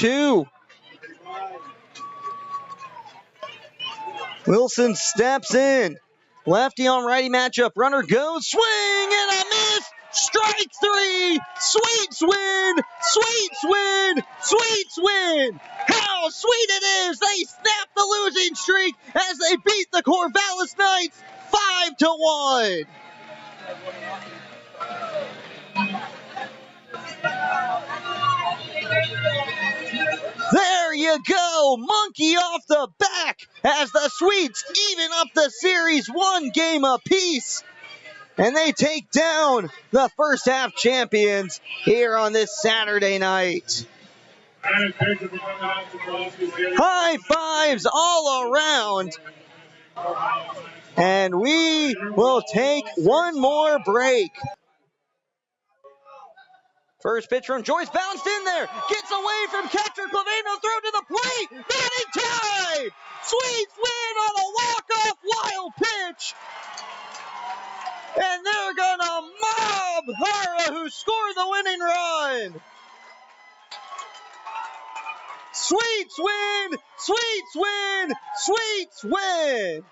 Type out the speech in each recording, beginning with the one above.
0-2. Wilson steps in. Lefty on righty matchup. Runner goes. Swing and a miss. Strike three. Sweets win. Sweets win. Sweets win. How sweet it is. They snap the losing streak as they beat the Corvallis Knights 5-1. There you go. Monkey off the back as the Sweets even up the series 1 game apiece. And they take down the first half champions here on this Saturday night. High fives all around. And we will take one more break. First pitch from Joyce, bounced in there, gets away from catcher Clavino, throw to the plate, batting time! Sweets win on a walk-off wild pitch. And they're gonna mob Hara, who scored the winning run. Sweets win! Sweets win! Sweets win!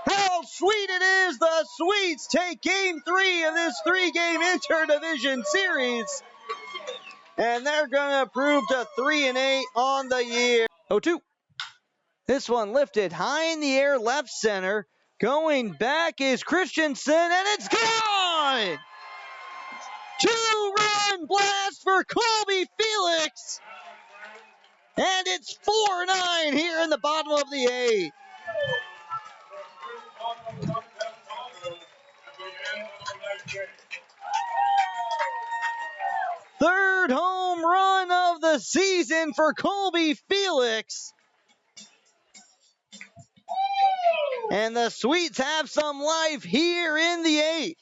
How sweet it is, the Sweets take game 3 of this 3-game interdivision series. And they're gonna improve to 3-8 on the year. 0-2. This one lifted high in the air, left center. Going back is Christensen, and it's gone! 2-run blast for Colby Felix. And it's 4-9 here in the bottom of the 8th. Third home run of the season for Colby Felix. And the Sweets have some life here in the 8th.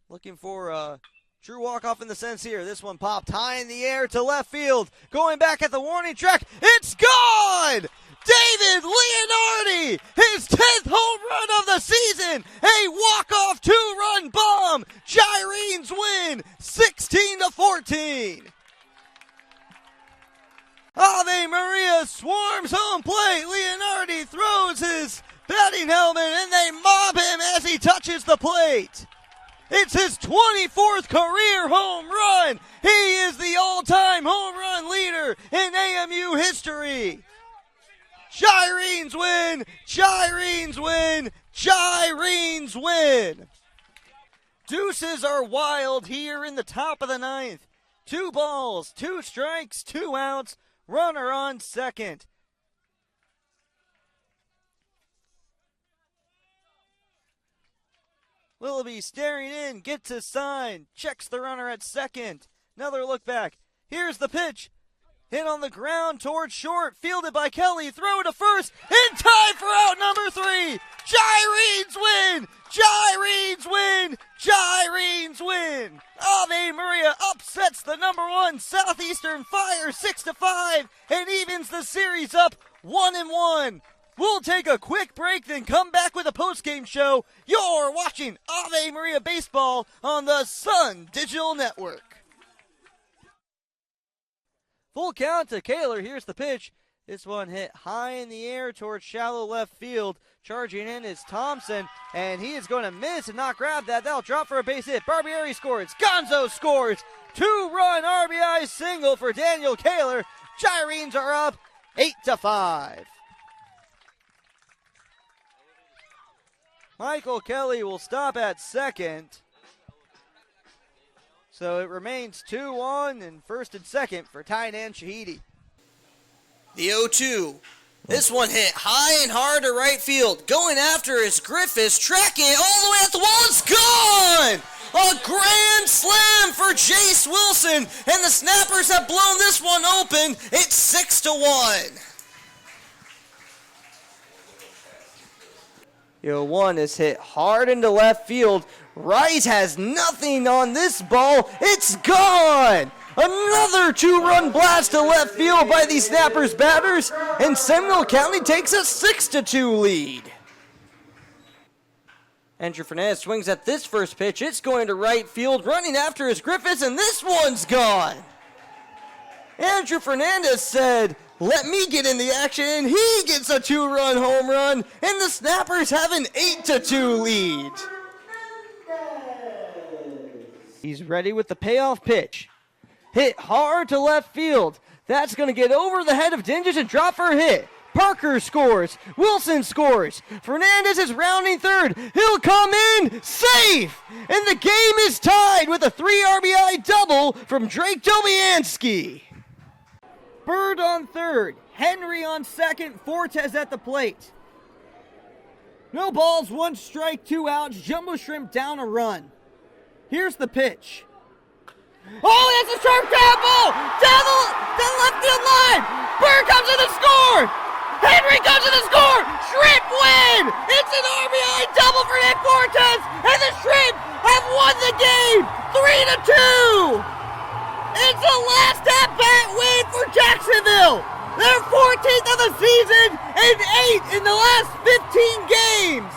Looking for a true walk-off in the sense here. This one popped high in the air to left field. Going back at the warning track. It's gone! David Leonardi, his 10th home run of the season. A walk-off 2-run bomb. Gyrenes win 16-14. Ave Maria swarms home plate. Leonardi throws his batting helmet and they mob him as he touches the plate. It's his 24th career home run. He is the all-time home run leader in AMU history. Gyrenes win! Gyrenes win! Gyrenes win! Deuces are wild here in the top of the 9th. 2 balls, 2 strikes, 2 outs. Runner on second. Willoughby staring in, gets his sign, checks the runner at second. Another look back. Here's the pitch. Hit on the ground towards short, fielded by Kelly. Throw to first, in time for out number 3. Gyrenes win! Gyrenes win! Gyrenes win! Ave Maria upsets the number 1 Southeastern Fire 6-5 and evens the series up 1-1. We'll take a quick break, then come back with a post-game show. You're watching Ave Maria Baseball on the Sun Digital Network. Full count to Kaler. Here's the pitch. This one hit high in the air towards shallow left field. Charging in is Thompson, and he is going to miss and not grab that. That'll drop for a base hit. Barbieri scores. Gonzo scores. 2-run RBI single for Daniel Kaler. Gyrenes are up 8-5. Michael Kelly will stop at second. So it remains 2-1 and first and second for Tainan Shahidi. The 0-2. This one hit high and hard to right field. Going after is Griffiths, tracking it all the way at the wall. It's gone! A grand slam for Jace Wilson, and the Snappers have blown this one open. It's 6-1. 1 is hit hard into left field. Rice has nothing on this ball. It's gone! Another 2-run blast to left field by the Snappers batters, and Seminole County takes a 6-2 lead. Andrew Fernandez swings at this first pitch. It's going to right field. Running after is Griffiths, and this one's gone. Andrew Fernandez said, "Let me get in the action," and he gets a 2-run home run, and the Snappers have an 8-2 lead. He's ready with the payoff pitch. Hit hard to left field. That's going to get over the head of Dinges and drop for a hit. Parker scores. Wilson scores. Fernandez is rounding third. He'll come in safe. And the game is tied with a 3 RBI double from Drake Dobianski. Bird on third. Henry on second. Fortes at the plate. No balls, 1 strike, 2 outs. Jumbo Shrimp down a run. Here's the pitch. Oh, that's a sharp ground ball down the left field line. Bird comes in to score. Henry comes in to score. Shrimp win. It's an RBI double for Nick Fortes, and the Shrimp have won the game 3-2. It's a last at-bat win for Jacksonville. Their 14th of the season and 8th in the last 15 games.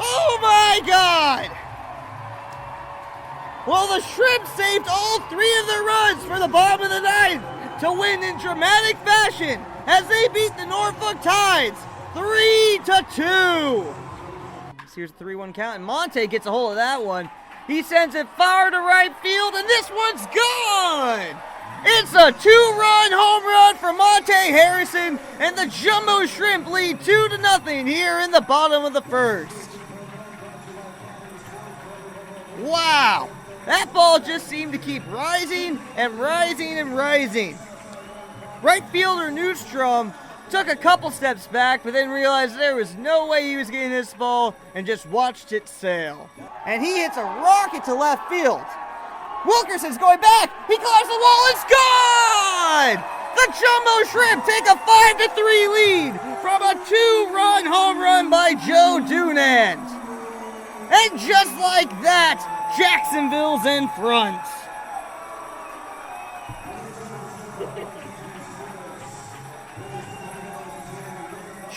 Oh my God. Well, the Shrimp saved all 3 of their runs for the bottom of the 9th to win in dramatic fashion as they beat the Norfolk Tides 3-2. Here's a 3-1 count, and Monte gets a hold of that one. He sends it far to right field, and this one's gone! It's a 2-run home run for Monte Harrison, and the Jumbo Shrimp lead 2-0 here in the bottom of the first. Wow! That ball just seemed to keep rising and rising and rising. Right fielder Newstrom took a couple steps back, but then realized there was no way he was getting this ball and just watched it sail. And he hits a rocket to left field. Wilkerson's going back. He climbs the wall. It's gone! The Jumbo Shrimp take a 5-3 lead from a 2-run home run by Joe Dunand. And just like that, Jacksonville's in front.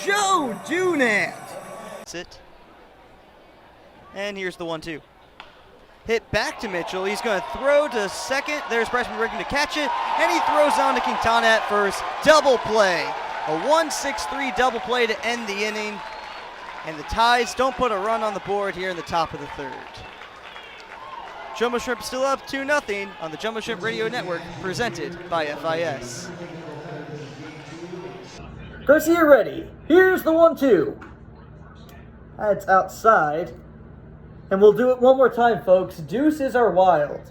Joe Dunand. That's it. And here's the 1-2. Hit back to Mitchell. He's going to throw to second. There's Bryson Riggin to catch it. And he throws on to Quintana at first. Double play. A 1-6-3 double play to end the inning. And the Tides don't put a run on the board here in the top of the 3rd. Jumbo Shrimp still up 2-0 on the Jumbo Shrimp Radio Network, presented by FIS. Garcia ready. Here's the 1-2. That's outside. And we'll do it one more time, folks. Deuces are wild.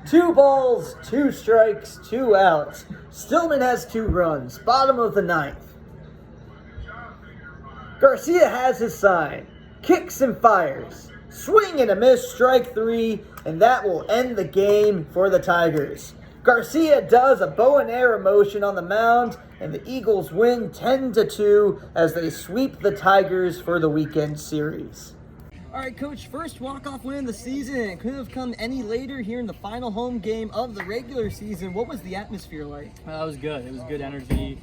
2 balls, 2 strikes, 2 outs. Stillman has 2 runs. Bottom of the 9th. Garcia has his sign. Kicks and fires. Swing and a miss, strike 3, and that will end the game for the Tigers. Garcia does a bow and arrow motion on the mound, and the Eagles win 10-2 as they sweep the Tigers for the weekend series. All right, Coach, first walk-off win of the season, and it couldn't have come any later here in the final home game of the regular season. What was the atmosphere like? It was good. It was good energy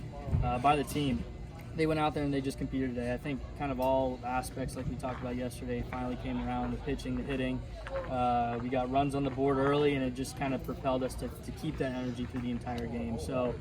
by the team. They went out there and they just competed today. I think kind of all aspects like we talked about yesterday finally came around, the pitching, the hitting. We got runs on the board early, and it just kind of propelled us to keep that energy through the entire game. So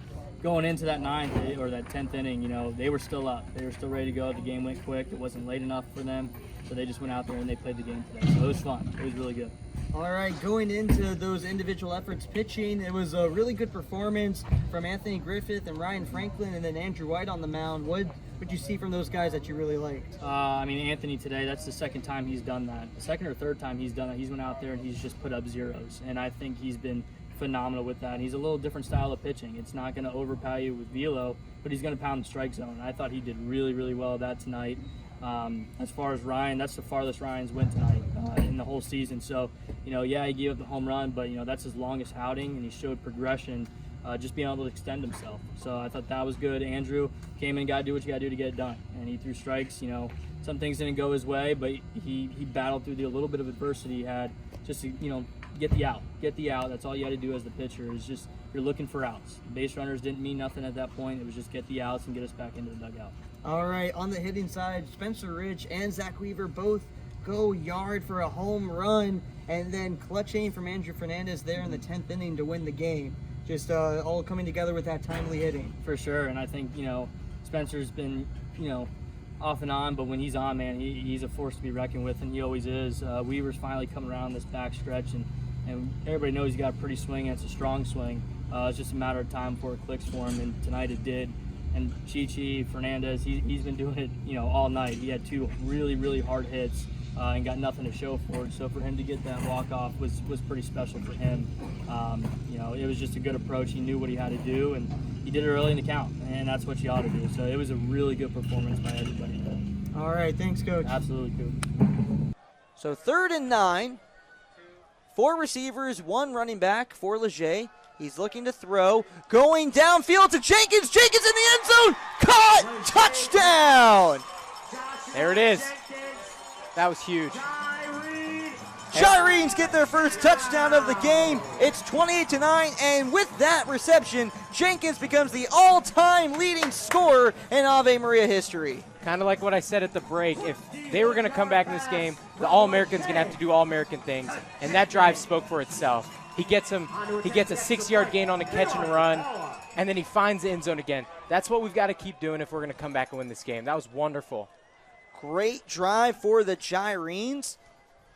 going into that 9th or that 10th inning, you know, they were still up. They were still ready to go. The game went quick. It wasn't late enough for them. So they just went out there and they played the game today. So it was fun. It was really good. All right, going into those individual efforts pitching, it was a really good performance from Anthony Griffith and Ryan Franklin, and then Andrew White on the mound. What did you see from those guys that you really liked? I mean, Anthony today, that's the 2nd time he's done that. The 2nd or 3rd time he's done that. He's went out there and he's just put up zeros. And I think he's been phenomenal with that. He's a little different style of pitching. It's not going to overpower you with velo, but he's going to pound the strike zone. I thought he did really, really well at that tonight. As far as Ryan, that's the farthest Ryan's went tonight in the whole season. So, you know, yeah, he gave up the home run, but, you know, that's his longest outing, and he showed progression, just being able to extend himself. So I thought that was good. Andrew came in, got to do what you got to do to get it done, and he threw strikes. You know, some things didn't go his way, but he battled through the little bit of adversity he had just to, you know, get the out. Get the out. That's all you had to do as the pitcher is just you're looking for outs. Base runners didn't mean nothing at that point. It was just get the outs and get us back into the dugout. All right, on the hitting side, Spencer Rich and Zach Weaver both go yard for a home run, and then clutch aim from Andrew Fernandez there in the 10th inning to win the game. just all coming together with that timely hitting. For sure, and I think, Spencer's been, off and on, but when he's on, man, he's a force to be reckoned with, and he always is. Weaver's finally coming around this back stretch, and everybody knows he's got a pretty swing, and it's a strong swing. It's just a matter of time before it clicks for him, and tonight it did. And Chichi Fernandez, he's been doing it, all night. He had 2 really, really hard hits and got nothing to show for it. So for him to get that walk-off was pretty special for him. It was just a good approach. He knew what he had to do, and he did it early in the count, and that's what you ought to do. So it was a really good performance by everybody. All right, thanks, Coach. Absolutely, Coach. So 3rd and 9, 4 receivers, 1 running back for Leger. He's looking to throw, going downfield to Jenkins. Jenkins in the end zone, caught, touchdown. There it is. That was huge. Gyrenes get their first touchdown of the game. It's 28-9, and with that reception, Jenkins becomes the all-time leading scorer in Ave Maria history. Kind of like what I said at the break. If they were going to come back in this game, the All-American's going to have to do All-American things, and that drive spoke for itself. He gets a 6-yard gain on a catch and run, and then he finds the end zone again. That's what we've got to keep doing if we're going to come back and win this game. That was wonderful. Great drive for the Gyrenes.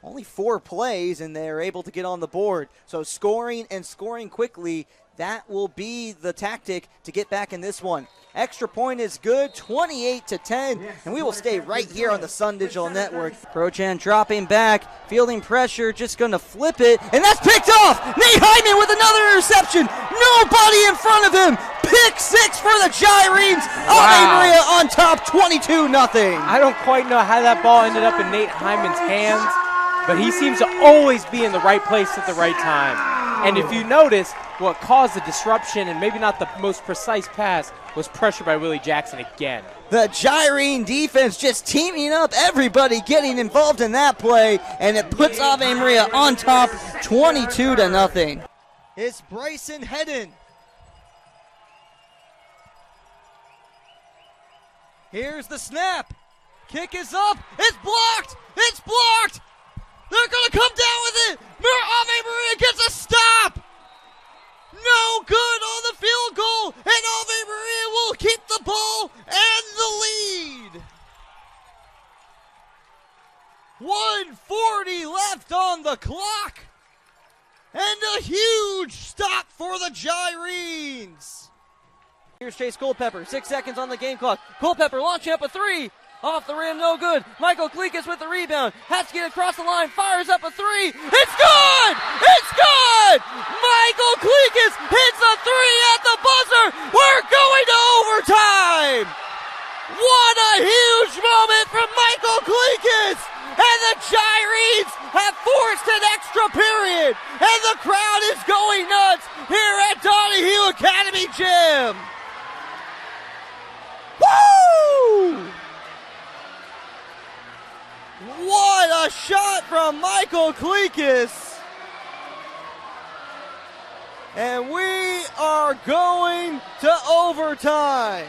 Only 4 plays, and they're able to get on the board. So scoring and scoring quickly, that will be the tactic to get back in this one. Extra point is good, 28-10, and we will stay right here on the Sun Digital Network. Prochan dropping back, fielding pressure, just going to flip it, and that's picked off! Nate Hyman with another interception! Nobody in front of him! Pick 6 for the Gyrenes! Ave Maria on top, 22-0. I don't quite know how that ball ended up in Nate Hyman's hands, but he seems to always be in the right place at the right time. And if you notice, what caused the disruption and maybe not the most precise pass was pressure by Willie Jackson again. The Gyrene defense just teaming up, everybody getting involved in that play, and it puts Ave Maria on top, 22-0. It's Bryson Hedden. Here's the snap. Kick is up. It's blocked. It's blocked. They're going to come down with it. Ave Maria gets a stop. No good on the field goal. And Ave Maria will keep the ball and the lead. 1:40 left on the clock. And a huge stop for the Gyrenes. Here's Chase Culpepper. 6 seconds on the game clock. Culpepper launching up a 3. Off the rim, no good. Michael Kleekus with the rebound. Has to get across the line. Fires up a 3. It's good! It's good! Michael Kleekus hits a 3 at the buzzer. We're going to overtime. What a huge moment from Michael Kleekus. And the Gyrenes have forced an extra period. And the crowd is going nuts here at Donahue Academy Gym. Woo! What a shot from Michael Kleekus. And we are going to overtime.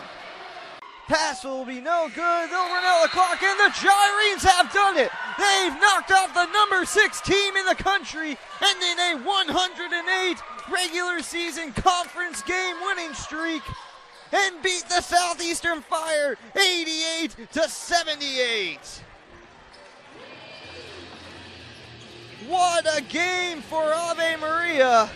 Pass will be no good. They'll run out the clock, and the Gyrenes have done it. They've knocked off the number 6 team in the country, ending a 108 regular season conference game winning streak, and beat the Southeastern Fire 88-78. What a game for Ave Maria,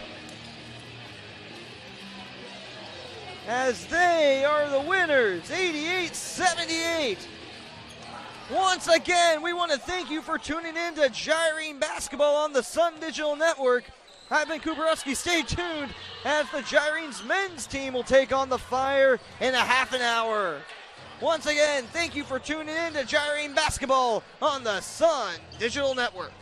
as they are the winners, 88-78. Once again, we want to thank you for tuning in to Gyrene Basketball on the Sun Digital Network. I've been Kubarowski. Stay tuned as the Gyrenes men's team will take on the Fire in a half an hour. Once again, thank you for tuning in to Gyrene Basketball on the Sun Digital Network.